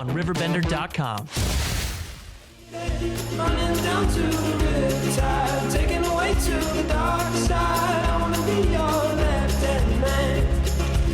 RiverBender.com. Running down to the riptide, taken away to the dark side. I wanna be your left-hand man.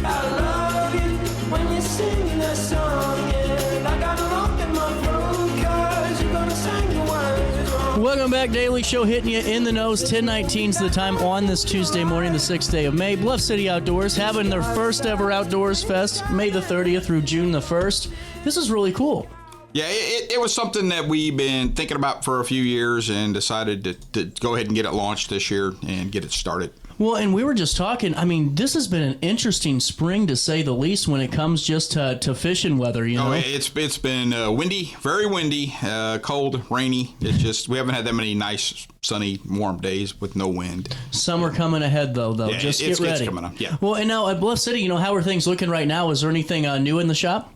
I love you when you're singing that song, and I got a lump in my throat 'cause you're gonna sing the words wrong. Welcome back, Daily Show, hitting you in the nose. 10:19 is the time on this Tuesday morning, the 6th day of May. Bluff City Outdoors having their first ever Outdoors Fest, May the 30th through June the 1st. This is really cool. Yeah, it was something that we've been thinking about for a few years and decided to go ahead and get it launched this year and get it started. Well, and we were just talking, I mean, this has been an interesting spring, to say the least, when it comes just to fishing weather, you know? Oh, it's been windy, very windy, cold, rainy. It's just, we haven't had that many nice, sunny, warm days with no wind. Summer coming ahead, though. Yeah, just get ready. It's coming up, yeah. Well, and now at Bluff City, how are things looking right now? Is there anything new in the shop?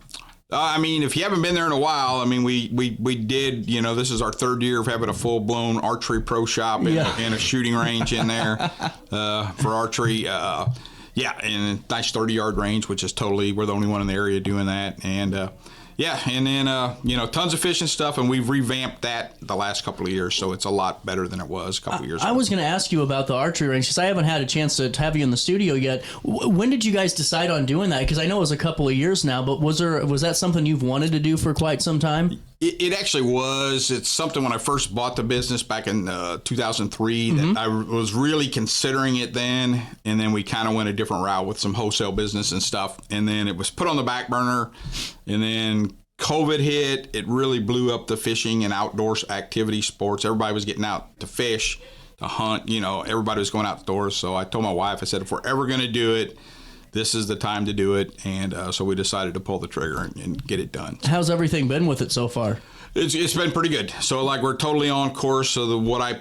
I mean, if you haven't been there in a while, I mean, we did, this is our third year of having a full-blown archery pro shop and a shooting range in there for archery. And a nice 30-yard range, which is totally, we're the only one in the area doing that. And, and then, tons of fishing stuff, and we've revamped that the last couple of years, so it's a lot better than it was a couple of years ago. I was going to ask you about the archery range, because I haven't had a chance to have you in the studio yet. When did you guys decide on doing that? Because I know it was a couple of years now, but was that something you've wanted to do for quite some time? It actually was. It's something when I first bought the business back in 2003 that I was really considering it then, and then we kind of went a different route with some wholesale business and stuff, and then it was put on the back burner, and then COVID hit. It really blew up the fishing and outdoors activity sports. Everybody was getting out to fish, to hunt. Everybody was going outdoors. So I told my wife, I said, if we're ever going to do it, this is the time to do it. And so we decided to pull the trigger and get it done. How's everything been with it so far? It's been pretty good. So we're totally on course. So what I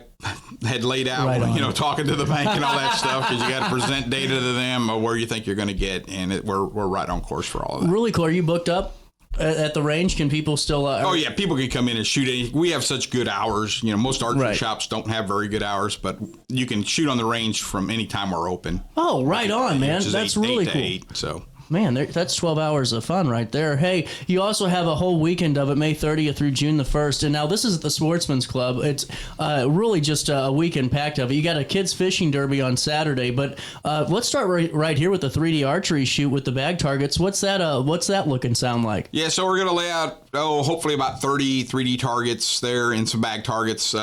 had laid out, talking to the bank and all that stuff, because you got to present data to them of where you think you're going to get, and we're right on course for all of that. Really cool. Are you booked up at the range? Can people still? Oh yeah, people can come in and shoot. We have such good hours. Most archery shops don't have very good hours, but you can shoot on the range from any time we're open. Oh, right on, man. That's really cool. 8 so. Man, that's 12 hours of fun right there. Hey, you also have a whole weekend of it, May 30th through June the 1st. And now this is at the Sportsman's Club. It's really just a weekend packed of it. You got a kids fishing derby on Saturday, but let's start right here with the 3D archery shoot with the bag targets. What's that look and sound like? Yeah, so we're going to lay out, hopefully about 30 3D targets there and some bag targets.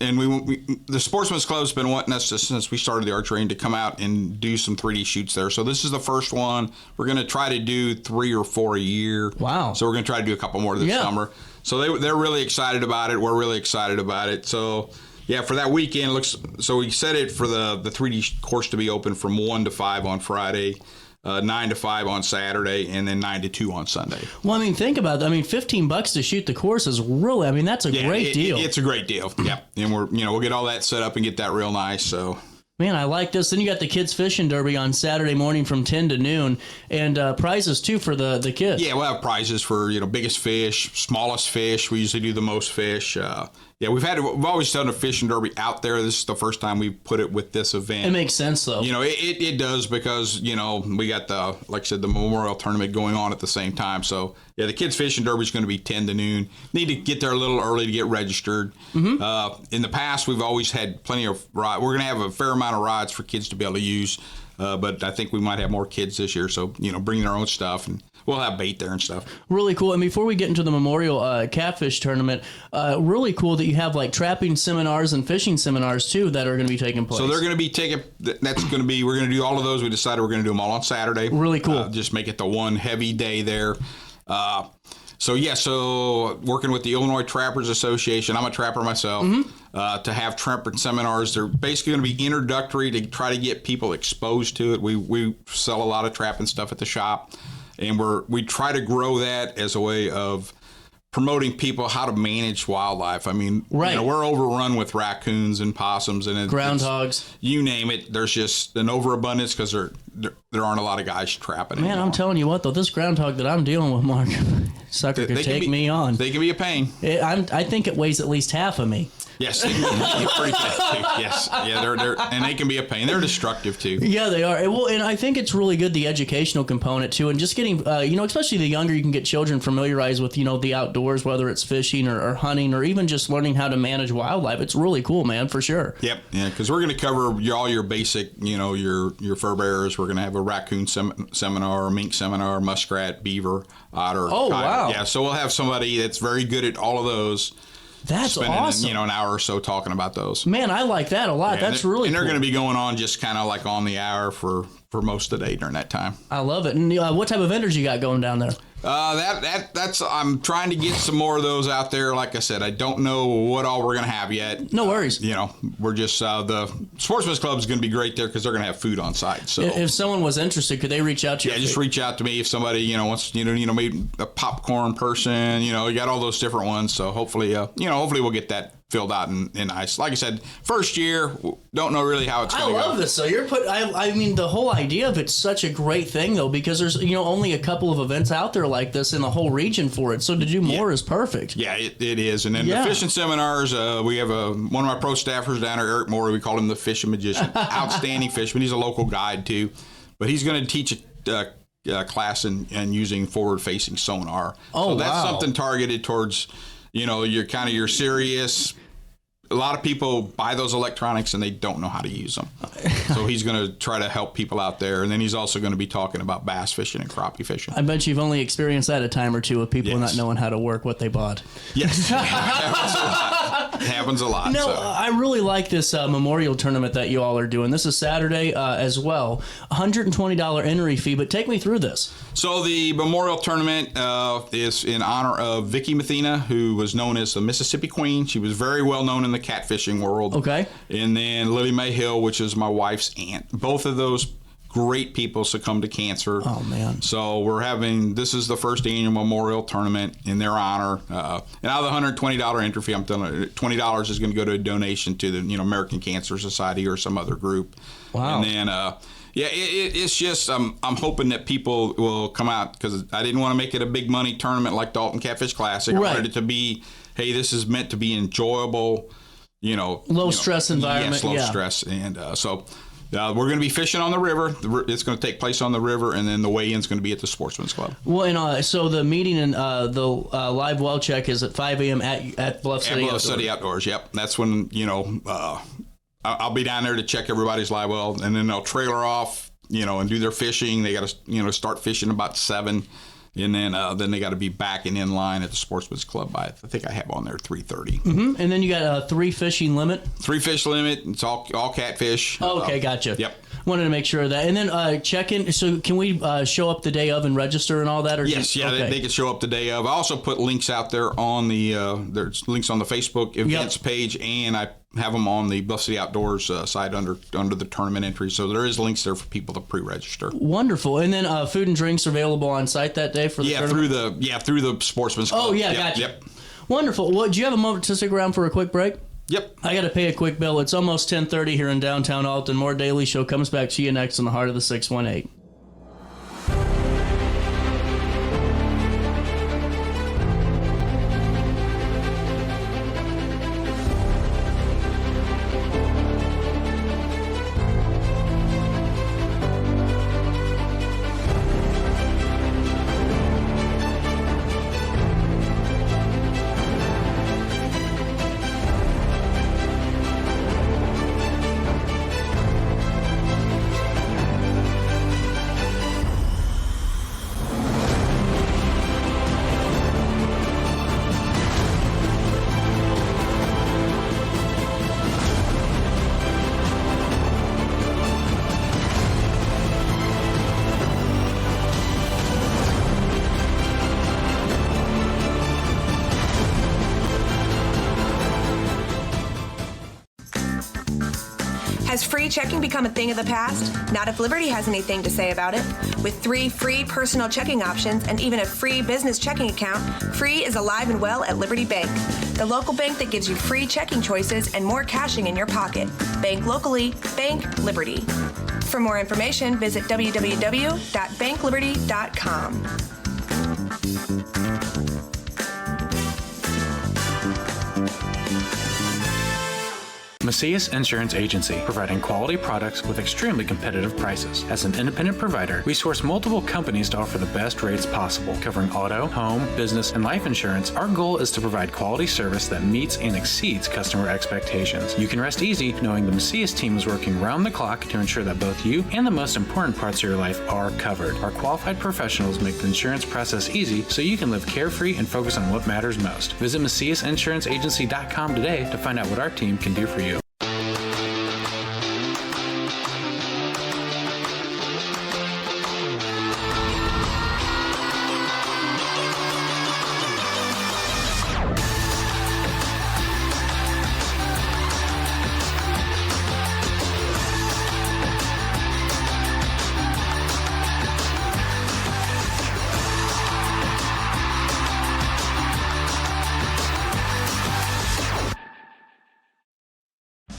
And the Sportsman's Club's been wanting us since we started the archery to come out and do some 3D shoots there. So this is the first one. We're going to try to do 3 or 4 a year. Wow. So we're going to try to do a couple more this summer. So they're really excited about it. We're really excited about it. So yeah, for that weekend, so we set it for the 3D course to be open from 1 to 5 on Friday. 9 to 5 on Saturday, and then 9 to 2 on Sunday. Well, I mean, think about it. I mean, $15 to shoot the course is really, that's a great deal. It's a great deal. Yeah. And we'll get all that set up and get that real nice. So. Man, I like this. Then you got the kids fishing derby on Saturday morning from 10 to noon, and prizes too for the kids. Yeah, we'll have prizes for biggest fish, smallest fish. We usually do the most fish. We've always done a fishing derby out there. This is the first time we put it with this event. It makes sense though. It does, because we got the Memorial Tournament going on at the same time. So yeah, the kids fishing derby is going to be 10 to noon. Need to get there a little early to get registered. Mm-hmm. In the past, we've always had plenty of rides. We're going to have a fair amount of rides for kids to be able to use. But I think we might have more kids this year, so bring their own stuff, and we'll have bait there and stuff. Really cool. And before we get into the Memorial Catfish Tournament, really cool that you have trapping seminars and fishing seminars too that are going to be taking place. So they're going to be we're going to do all of those. We decided we're going to do them all on Saturday. Really cool. Just make it the one heavy day there. So working with the Illinois Trappers Association, I'm a trapper myself, to have trapping seminars. They're basically going to be introductory to try to get people exposed to it. We sell a lot of trapping stuff at the shop, and we try to grow that as a way of promoting people how to manage wildlife. I mean, right. We're overrun with raccoons and possums and groundhogs. You name it. There's just an overabundance because there aren't a lot of guys trapping. Man, anymore. I'm telling you what, though, this groundhog that I'm dealing with, Mark, sucker could take me on. They can be a pain. I think it weighs at least half of me. Yes, they can be pretty bad too. Yes, yeah, they're and they can be a pain. They're destructive too. Yeah, they are. Well, and I think it's really good, the educational component too, and just getting, especially the younger you can get children familiarized with, the outdoors, whether it's fishing or hunting or even just learning how to manage wildlife. It's really cool, man, for sure. Yep, yeah, because we're going to cover all your basic, your fur bearers. We're going to have a raccoon seminar, a mink seminar, muskrat, beaver, otter. Oh, coyote. wow. Yeah, so we'll have somebody that's very good at all of those. That's awesome. An hour or so talking about those. Man, I like that a lot. Yeah, That's really cool. And they're going to be going on just kind of like on the hour for most of the day during that time. I love it. And what type of vendors you got going down there? That's I'm trying to get some more of those out there. Like I said, I don't know what all we're going to have yet. No worries. We're just the Sportsman's Club is going to be great there because they're going to have food on site. So if someone was interested, could they reach out to you? Yeah, just reach out to me if somebody wants maybe a popcorn person. You got all those different ones. So hopefully we'll get that filled out and nice. Like I said, first year, don't know really how it's going to go. I love this. So I mean, the whole idea of it's such a great thing though, because there's only a couple of events out there like this in the whole region for it. So to do more is perfect. Yeah, it is. And then the fishing seminars, we have one of my pro staffers down there, Eric Morey. We call him the fishing magician. Outstanding fisherman. He's a local guide too, but he's going to teach a class in using forward-facing sonar. Oh, so that's something targeted towards your serious. A lot of people buy those electronics and they don't know how to use them. So he's going to try to help people out there. And then he's also going to be talking about bass fishing and crappie fishing. I bet you've only experienced that a time or two of people not knowing how to work what they bought. Yes. It happens a lot. No, I really like this memorial tournament that you all are doing. This is Saturday as well. $120 entry fee, but take me through this. So the memorial tournament is in honor of Vicki Mathena, who was known as the Mississippi Queen. She was very well known in the catfishing world. Okay. And then Lily Mae Hill, which is my wife's aunt. Both of those great people succumbed to cancer. Oh, man. So this is the first annual memorial tournament in their honor. And out of the $120 entry fee, I'm telling you, $20 is going to go to a donation to the American Cancer Society or some other group. Wow. And then it's just I'm hoping that people will come out because I didn't want to make it a big money tournament like Dalton Catfish Classic. Right. I wanted it to be, hey, this is meant to be enjoyable. Low stress environment. Yes, low stress, and so we're going to be fishing on the river. It's going to take place on the river, and then the weigh-in's going to be at the Sportsman's Club. Well, and so the meeting and the live well check is at 5 a.m. at Bluff City Outdoors. Bluff City Outdoors. Yep, that's when I'll be down there to check everybody's live well, and then they'll trailer off, and do their fishing. They got to start fishing about 7. And then they got to be back and in line at the Sportsman's Club by, I think I have on there 3:30. Mm-hmm. And then you got a 3 fishing limit. 3 fish limit. It's all catfish. Oh, okay, gotcha. Yep. Wanted to make sure of that. And then check-in. So can we show up the day of and register and all that? Or yes, they can show up the day of. I also put links out there on there's links on the Facebook events page, and I have them on the Bluff City Outdoors site under the tournament entry. So there is links there for people to pre-register. Wonderful. And then food and drinks available on site that day for the tournament? through the Sportsman's Club. Oh, yeah, gotcha. Yep. Wonderful. Well, do you have a moment to stick around for a quick break? Yep. I got to pay a quick bill. It's almost 10:30 here in downtown Alton. More Daily Show comes back to you next on the Heart of the 618. Has free checking become a thing of the past? Not if Liberty has anything to say about it. With 3 free personal checking options and even a free business checking account, Free is alive and well at Liberty Bank, the local bank that gives you free checking choices and more cashing in your pocket. Bank locally, bank Liberty. For more information, visit www.bankliberty.com. Macias Insurance Agency, providing quality products with extremely competitive prices. As an independent provider, we source multiple companies to offer the best rates possible, covering auto, home, business, and life insurance. Our goal is to provide quality service that meets and exceeds customer expectations. You can rest easy knowing the Macias team is working round the clock to ensure that both you and the most important parts of your life are covered. Our qualified professionals make the insurance process easy so you can live carefree and focus on what matters most. Visit MaciasInsuranceAgency.com today to find out what our team can do for you.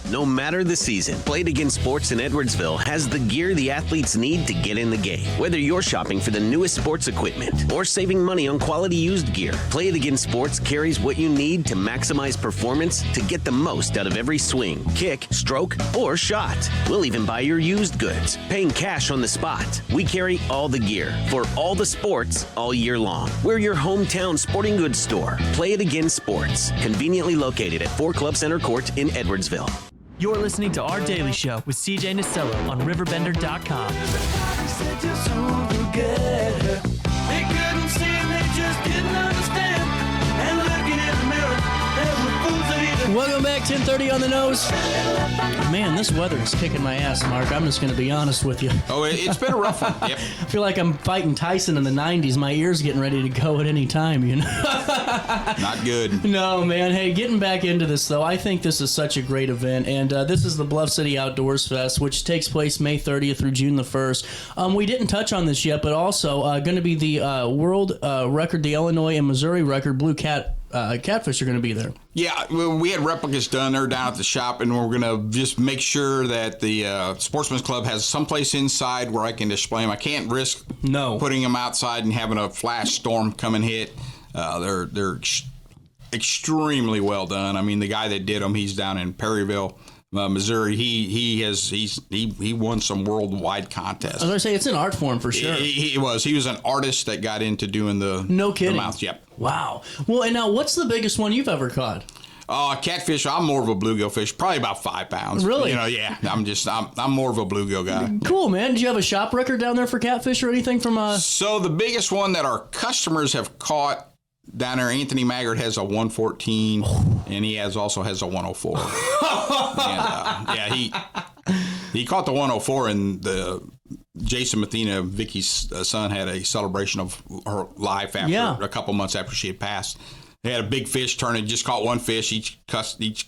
No matter the season, Play It Again Sports in Edwardsville has the gear the athletes need to get in the game. Whether you're shopping for the newest sports equipment or saving money on quality used gear, Play It Again Sports carries what you need to maximize performance to get the most out of every swing, kick, stroke, or shot. We'll even buy your used goods, paying cash on the spot. We carry all the gear for all the sports all year long. We're your hometown sporting goods store. Play It Again Sports, conveniently located at 4 Club Center Court in Edwardsville. You're listening to Our Daily Show with CJ Nasello on RiverBender.com. Said you're so together. They couldn't see, they just didn't understand. And looking in the mirror, there were fools that either. Welcome back, 10:30 on the nose. Man, this weather is kicking my ass, Mark. I'm just going to be honest with you. Oh, it's been a rough one. Yep. I feel like I'm fighting Tyson in the 90s. My ear's getting ready to go at any time, you know? Not good. No, man. Hey, getting back into this, though, I think this is such a great event. And this is the Bluff City Outdoors Fest, which takes place May 30th through June the 1st. We didn't touch on this yet, but also going to be the world record, the Illinois and Missouri record, blue catfish are going to be there. Yeah, well, we had replicas done there down at the shop, and we're going to just make sure that the Sportsman's Club has someplace inside where I can display them. I can't risk putting them outside and having a flash storm come and hit. They're extremely well done. I mean, the guy that did them, he's down in Perryville, Missouri. He won some worldwide contests. As I say, it's an art form for sure. He was an artist that got into doing the mouth. Yep. Wow. Well, and now what's the biggest one you've ever caught? Catfish. I'm more of a bluegill fish, probably about 5 pounds. Really? Yeah. I'm more of a bluegill guy. Cool, man. Did you have a shop record down there for catfish or anything from? So the biggest one that our customers have caught down there, Anthony Maggard has a 114, and he also has a 104. And, he caught the 104, and the Jason Mathena, Vicky's son, had a celebration of her life after a couple months after she had passed. They had a big fish tournament, just caught one fish, each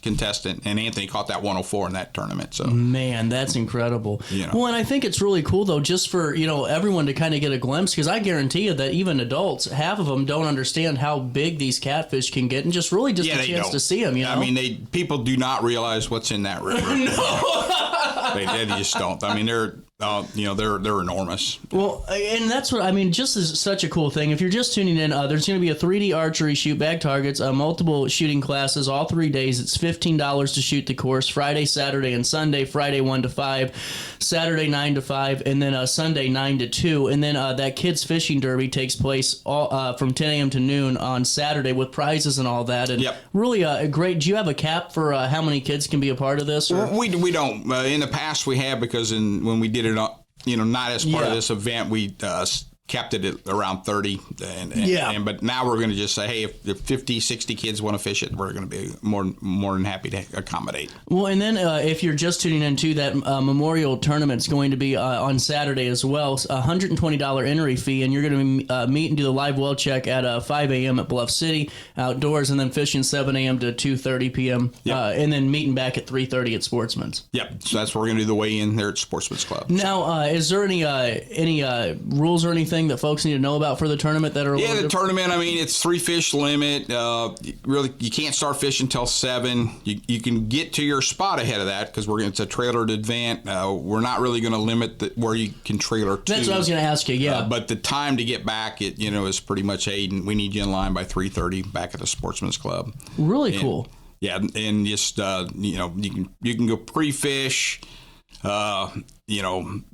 contestant, and Anthony caught that 104 in that tournament. So, man, that's incredible. Well, and I think it's really cool, though, just for everyone to kind of get a glimpse, because I guarantee you that even adults, half of them don't understand how big these catfish can get, and just a chance to see them. I mean, people do not realize what's in that river. No, they just don't. I mean, they're enormous. Well, and that's what I mean. Just is such a cool thing. If you're just tuning in, there's going to be a 3D archery shoot, bag targets, multiple shooting classes, all 3 days. It's $15 to shoot the course. Friday, Saturday, and Sunday. Friday 1 to 5, Saturday 9 to 5, and then Sunday 9 to 2. And then that kids fishing derby takes place from 10 a.m. to noon on Saturday with prizes and all that. And really great. Do you have a cap for how many kids can be a part of this? Or? We don't. In the past we have, because when we did it, not as part of this event, we kept it at around 30. But now we're going to just say, hey, if 50, 60 kids want to fish it, we're going to be more than happy to accommodate. Well, and then if you're just tuning in too, that memorial tournament's going to be on Saturday as well. It's a $120 entry fee, and you're going to meet and do the live well check at 5 a.m. at Bluff City Outdoors, and then fishing 7 a.m. to 2:30 p.m. And then meeting back at 3:30 at Sportsman's. Yep. So that's where we're going to do the weigh-in there at Sportsman's Club. Now, is there any rules or anything anything that folks need to know about for the tournament that are a Yeah, little the different? tournament, I mean, it's 3 fish limit. Really, you can't start fishing until 7. You can get to your spot ahead of that because it's a trailered event. We're not really going to limit where you can trailer to. That's what I was going to ask you, yeah. But the time to get back, is pretty much, hey, we need you in line by 3:30 back at the Sportsman's Club. Really cool. Yeah, and just, you can go pre-fish,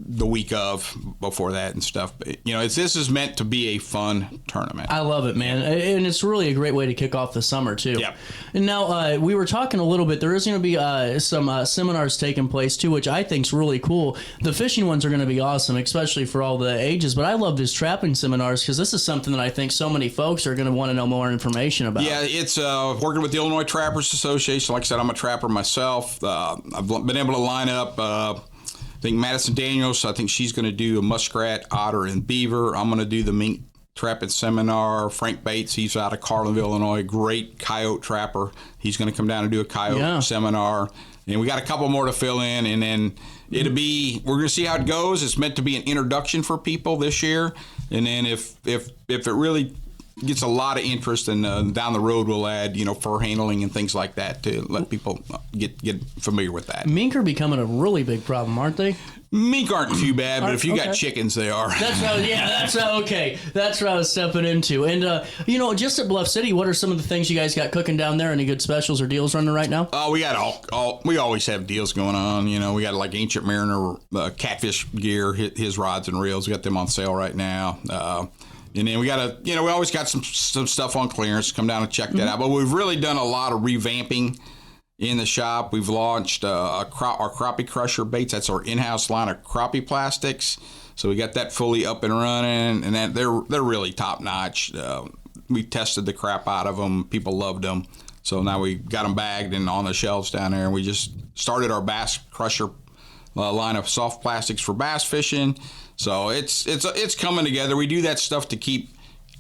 the week of before that and stuff. But, this is meant to be a fun tournament. I love it, man. And it's really a great way to kick off the summer, too. Yeah. And now, we were talking a little bit. There is going to be some seminars taking place, too, which I think is really cool. The fishing ones are going to be awesome, especially for all the ages. But I love these trapping seminars because this is something that I think so many folks are going to want to know more information about. Yeah, it's working with the Illinois Trappers Association. Like I said, I'm a trapper myself. I've been able to line up... I think Madison Daniels, I think she's going to do a muskrat, otter, and beaver. I'm going to do the mink trapping seminar. Frank Bates, he's out of Carlinville, Illinois, great coyote trapper. He's going to come down and do a coyote seminar. And we got a couple more to fill in, and then we're going to see how it goes. It's meant to be an introduction for people this year. And then if it really gets a lot of interest, and down the road we'll add fur handling and things like that to let people get familiar with that. Mink are becoming a really big problem, aren't they? Mink aren't too bad, but if you got chickens, they are. That's what I was stepping into. And just at Bluff City, what are some of the things you guys got cooking down there? Any good specials or deals running right now? We got we always have deals going on. We got like Ancient Mariner catfish gear, his rods and reels. We got them on sale right now. And then we got we always got some stuff on clearance. Come down and check that out. But we've really done a lot of revamping in the shop. We've launched our crappie crusher baits. That's our in-house line of crappie plastics. So we got that fully up and running, and they're really top notch. We tested the crap out of them. People loved them. So now we got them bagged and on the shelves down there. And we just started our bass crusher line of soft plastics for bass fishing. So it's coming together. We do that stuff to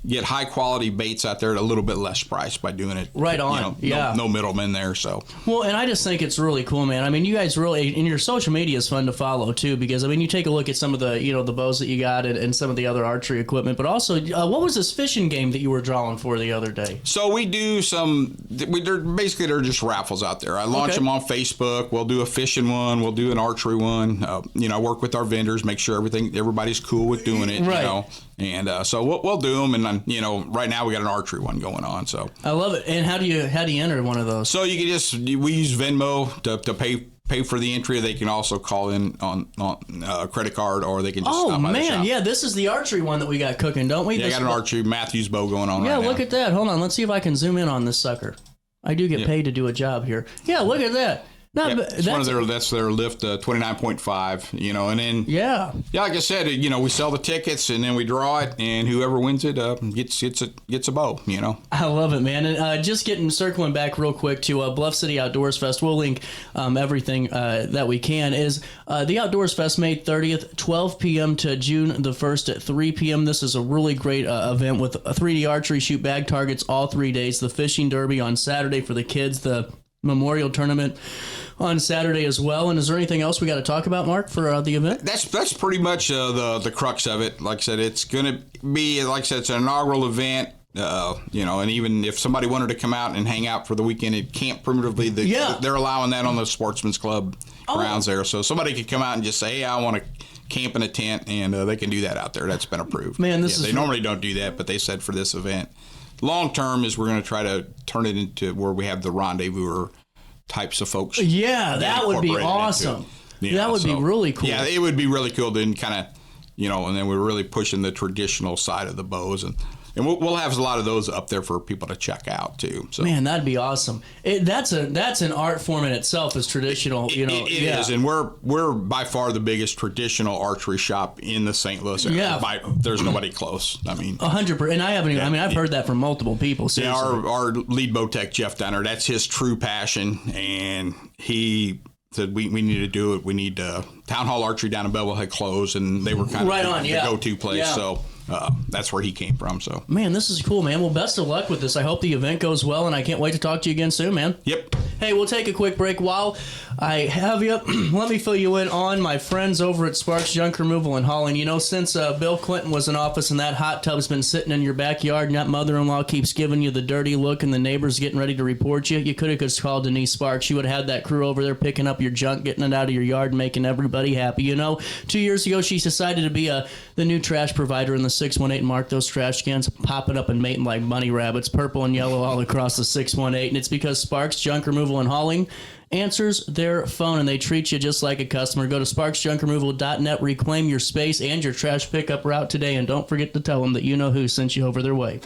get high quality baits out there at a little bit less price by doing it. Right on. No middlemen there. So well, and I just think it's really cool, man. I mean, you guys really, and your social media is fun to follow too, because I mean, you take a look at some of the the bows that you got and some of the other archery equipment, but also what was this fishing game that you were drawing for the other day? So we do they're just raffles out there. I launch them on Facebook. We'll do a fishing one. We'll do an archery one. I work with our vendors, make sure everybody's cool with doing it. Right. And so we'll do them, and right now we got an archery one going on. So I love it. And how do you enter one of those? So you can we use Venmo to pay for the entry. They can also call in on a credit card, or they can just stop by the shop. Yeah, this is the archery one that we got cooking, don't we? Yeah, I got an archery Matthews bow going on. Yeah, right look now. at that. Hold on, let's see if I can zoom in on this sucker. I do get paid to do a job here. Yeah, look at that. No, that's their lift 29.5, and then like I said, we sell the tickets and then we draw it, and whoever wins it gets a bow. I love it, man. And just circling back real quick to Bluff City Outdoors Fest. We'll link everything that we can. Is the Outdoors Fest May 30th, 12 p.m. to June the 1st at 3 p.m. This is a really great event with a 3D archery shoot, bag targets all 3 days. The fishing derby on Saturday for the kids. The memorial tournament on Saturday as well. And is there anything else we got to talk about, Mark, for the event? That's pretty much the crux of it. Like I said, it's going to be, it's an inaugural event. And even if somebody wanted to come out and hang out for the weekend, it can't primitively. They're allowing that on the Sportsman's Club grounds there. So somebody could come out and just say, hey, I want to camp in a tent, and they can do that out there. That's been approved. Man, they normally don't do that, but they said for this event. Long term is we're going to try to turn it into where we have the rendezvous types of folks. Yeah, that would be awesome. That would be really cool. Yeah, it would be really cool to kind of, and then we're really pushing the traditional side of the bows, and we'll have a lot of those up there for people to check out too. So man, that'd be awesome. That's an art form in itself, is traditional. It is, and we're by far the biggest traditional archery shop in the St. Louis area. Yeah, there's nobody close. I mean, 100%. And I haven't. I've heard that from multiple people. Seriously. Yeah, our lead bow tech Jeff Dunner, that's his true passion, and he said we need to do it. We need Town Hall Archery down in Bevel had closed, and they were kind of the go-to place. Yeah. So. That's where he came from. So, man, this is cool, man. Well, best of luck with this. I hope the event goes well, and I can't wait to talk to you again soon, man. Yep. Hey, we'll take a quick break. While I have you, let me fill you in on my friends over at Sparks Junk Removal and Hauling. You know, since Bill Clinton was in office and that hot tub's been sitting in your backyard and that mother-in-law keeps giving you the dirty look and the neighbors getting ready to report you, you could have just called Denise Sparks. She would have had that crew over there picking up your junk, getting it out of your yard, and making everybody happy. You know, 2 years ago, she decided to be the new trash provider in the 618 and mark those trash cans, popping up and mating like bunny rabbits, purple and yellow all across the 618. And it's because Sparks Junk Removal and Hauling answers their phone, and they treat you just like a customer. Go to sparksjunkremoval.net, reclaim your space and your trash pickup route today, and don't forget to tell them that you know who sent you over their way.